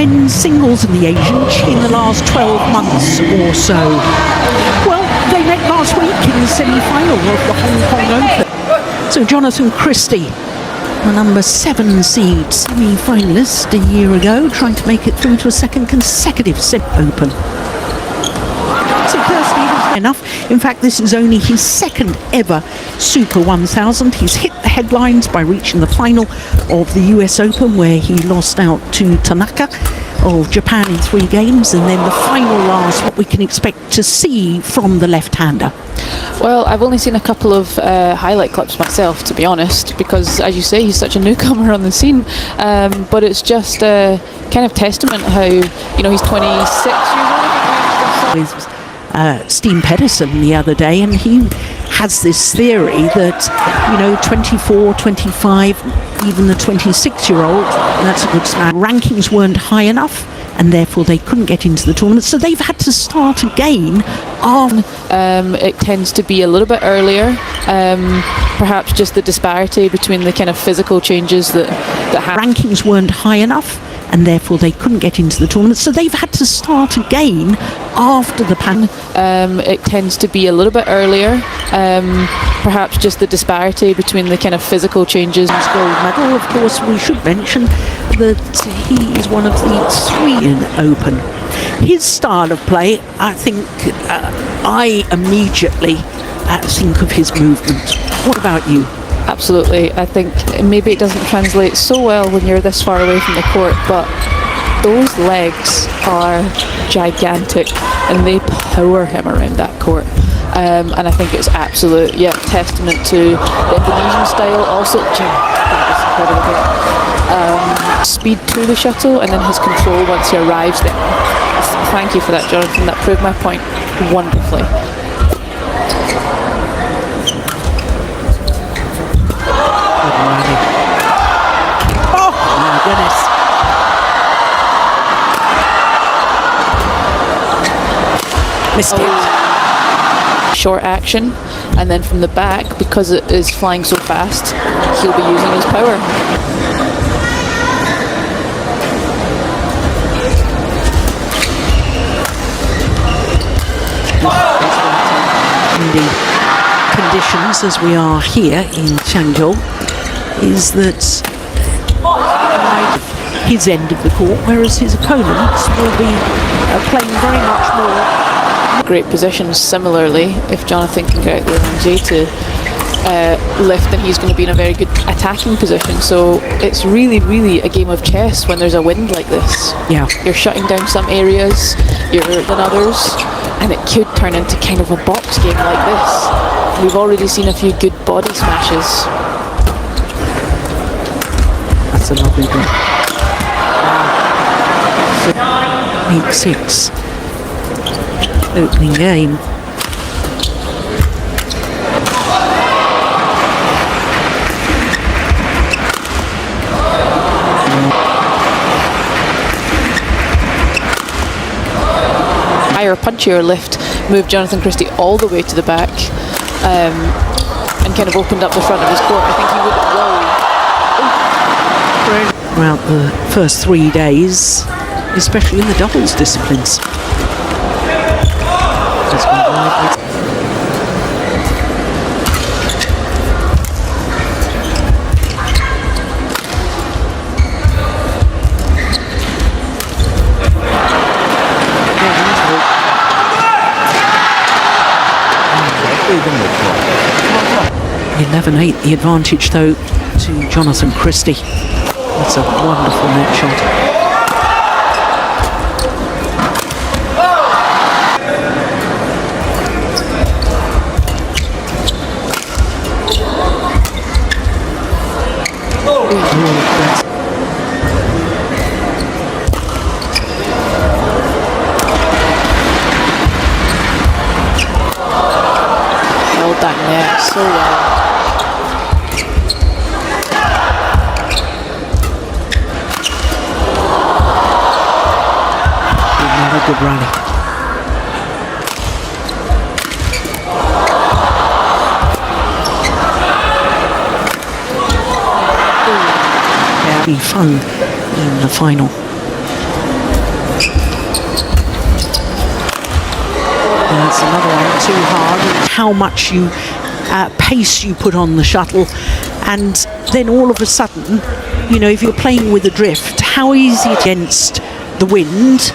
men's singles and the Asians in the last 12 months or so? Well, they met last week in the semi-final of the Hong Kong Open. So Jonathan Christie, the number 7 seed semi-finalist a year ago, trying to make it through to a second consecutive Open. So personally, enough. In fact, this is only his second ever Super 1000. He's hit the headlines by reaching the final of the US Open, where he lost out to Tanaka of Japan in 3 games, and then the final last, what we can expect to see from the left-hander. Well, I've only seen a couple of highlight clips myself, to be honest, because, as you say, he's such a newcomer on the scene. But it's just kind of testament how, you know, he's 26 years old. Steen Pedersen the other day, and he has this theory that, you know, 24, 25, even the 26-year-old, that's a good start. Rankings weren't high enough, and therefore they couldn't get into the tournament, so they've had to start again. It tends to be a little bit earlier, perhaps just the disparity between the kind of physical changes that rankings weren't high enough, and therefore they couldn't get into the tournament, so they've had to start again after the pan. It tends to be a little bit earlier, perhaps just the disparity between the kind of physical changes. Gold medal, of course, we should mention that he is one of the 3 in Open. His style of play, I think, I immediately think of his movement. What about you? Absolutely. I think maybe it doesn't translate so well when you're this far away from the court, but those legs are gigantic and they power him around that court. And I think it's absolute, testament to the Indonesian style. Also, that is incredible. Speed to the shuttle, and then his control once he arrives there. Thank you for that, Jonathan. That proved my point wonderfully. Oh my goodness. Missed it. Short action, and then from the back, because it is flying so fast, he'll be using his power. The conditions as we are here in Changzhou is that his end of the court, whereas his opponents will be playing very much more. Great positions. Similarly, if Jonathan can get out there on Jay to lift, then he's going to be in a very good attacking position. So it's really a game of chess when there's a wind like this. Yeah, you're shutting down some areas than others, and it could turn into kind of a box game like this. We've already seen a few good body smashes. That's a lovely one. 8-6. Opening game. Higher punchier lift moved Jonathan Christie all the way to the back, and kind of opened up the front of his court. I think he would have Throughout the first 3 days, especially in the doubles disciplines. Yeah, 11-8, the advantage though to Jonathan Christie. That's a wonderful net shot. held that net so well. Another good rally. Be fun in the final. too hard, how much you pace you put on the shuttle, and then all of a sudden, you know, if you're playing with a drift, how easy against the wind,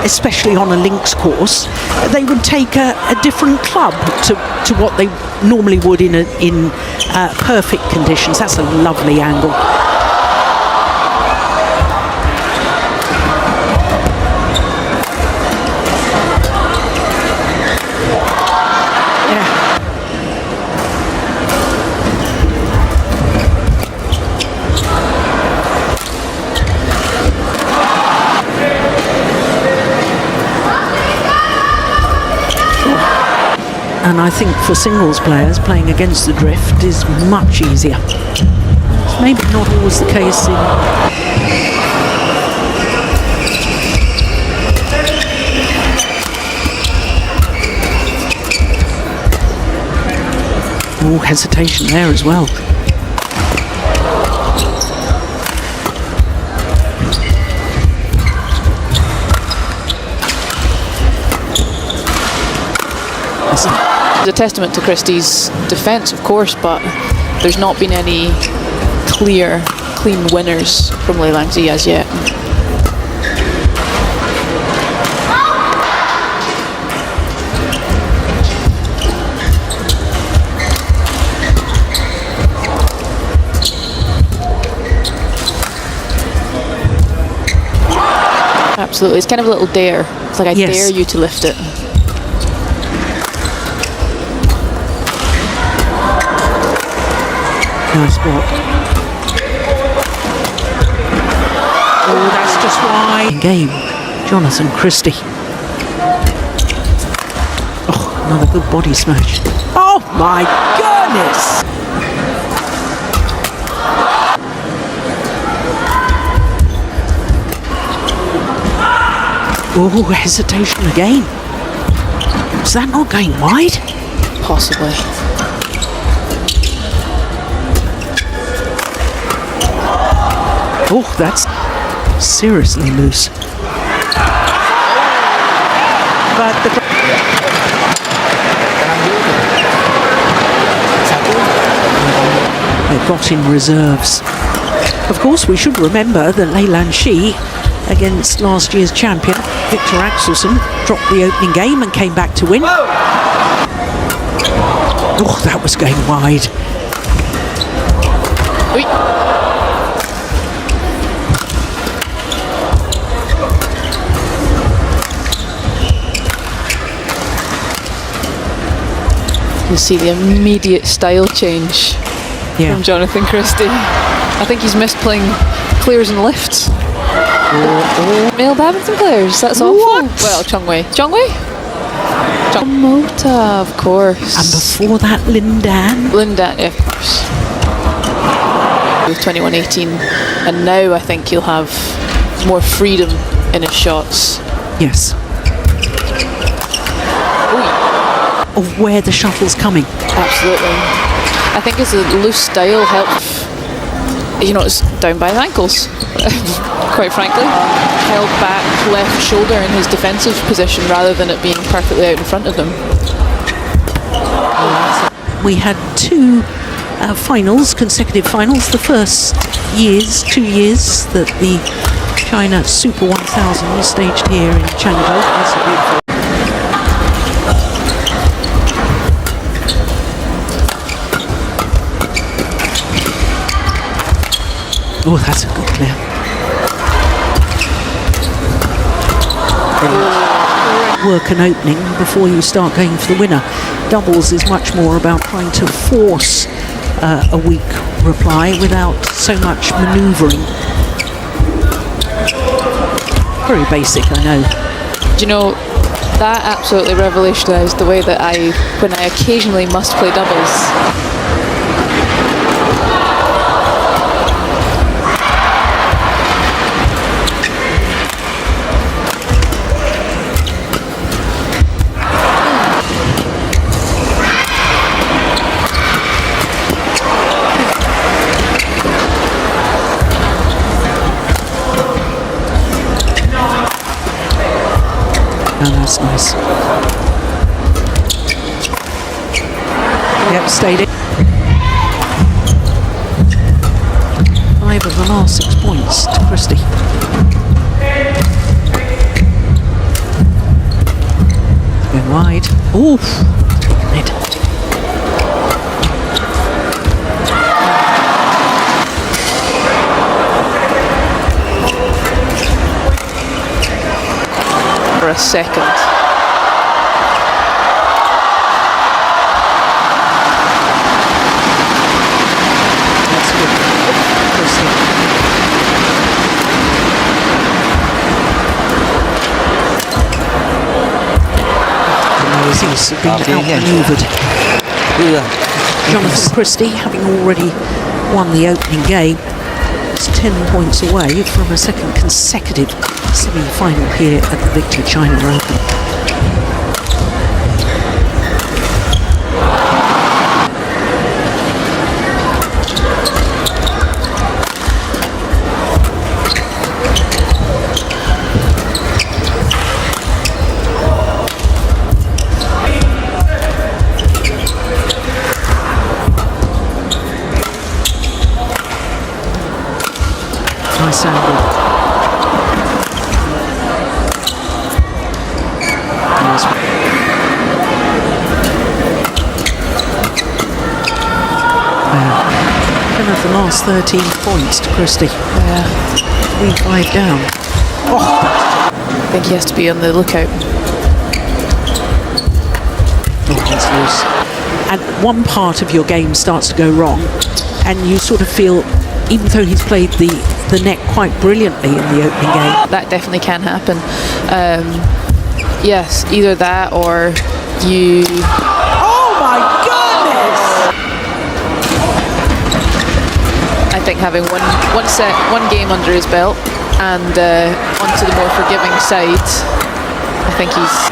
especially on a links course, they would take a different club to what they normally would in perfect conditions. That's a lovely angle. And I think for singles players, playing against the drift is much easier. It's maybe not always the case in... Oh, hesitation there as well. It's a testament to Christie's defence, of course, but there's not been any clean winners from Lei Lan Xi as yet. Absolutely, it's kind of a little dare. It's like I dare you to lift it. Nice block. Oh, that's just why. Game, Jonathan Christie. Oh, another good body smash. Oh my goodness! Oh, hesitation again. Is that not going wide? Possibly. Oh, that's seriously loose. But they've got in reserves. Of course, we should remember that Lei Lan Xi, against last year's champion, Victor Axelsen, dropped the opening game and came back to win. Oh, that was going wide. Oi. You see the immediate style change from Jonathan Christie. I think he's missed playing clears and lifts. Male badminton players, that's awful. What? Well, Chongwei. Mota, of course. And before that, Lindan, yeah, of course. 21-18, and now I think he'll have more freedom in his shots. Yes. Of where the shuttle's coming. Absolutely. I think his loose style helps. You know, it's down by his ankles, quite frankly. Held back left shoulder in his defensive position rather than it being perfectly out in front of him. We had two consecutive finals. The first 2 years that the China Super 1000 was staged here in Chengdu. That's a beautiful. Oh, that's a good clear. Work an opening before you start going for the winner. Doubles is much more about trying to force a weak reply without so much manoeuvring. Very basic, I know. Do you know, that absolutely revolutionised the way that when I occasionally must play doubles. Oh, that's nice. Yep, stayed in. 5 of the last 6 points to Christie. Going wide. Oof. Net. For a second. That's good. Christie. He's been outmaneuvered. Jonathan Christie, having already won the opening game, is 10 points away from a second consecutive semi-final here at the Victor China Open. Nice angle. Nice. 10 of the last 13 points to Christie. 3-5 down. Oh, I think he has to be on the lookout. oh, that's loose. And one part of your game starts to go wrong, and you sort of feel, even though he's played the net quite brilliantly in the opening game. That definitely can happen. Yes, either that or you... Oh my goodness! I think having one game under his belt and onto the more forgiving side, I think he's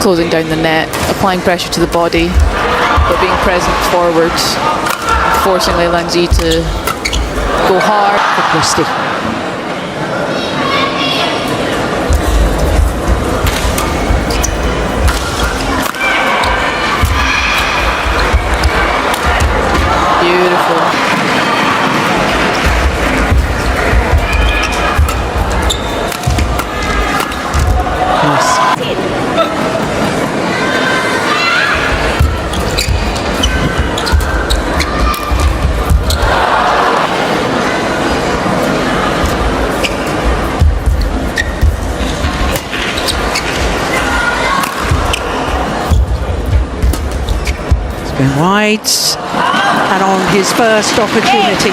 closing down the net, applying pressure to the body, but being present forward, forcing Lei Lan Xi to go hard. For Christie. Beautiful. Nice. It's been wide, and on his first opportunity.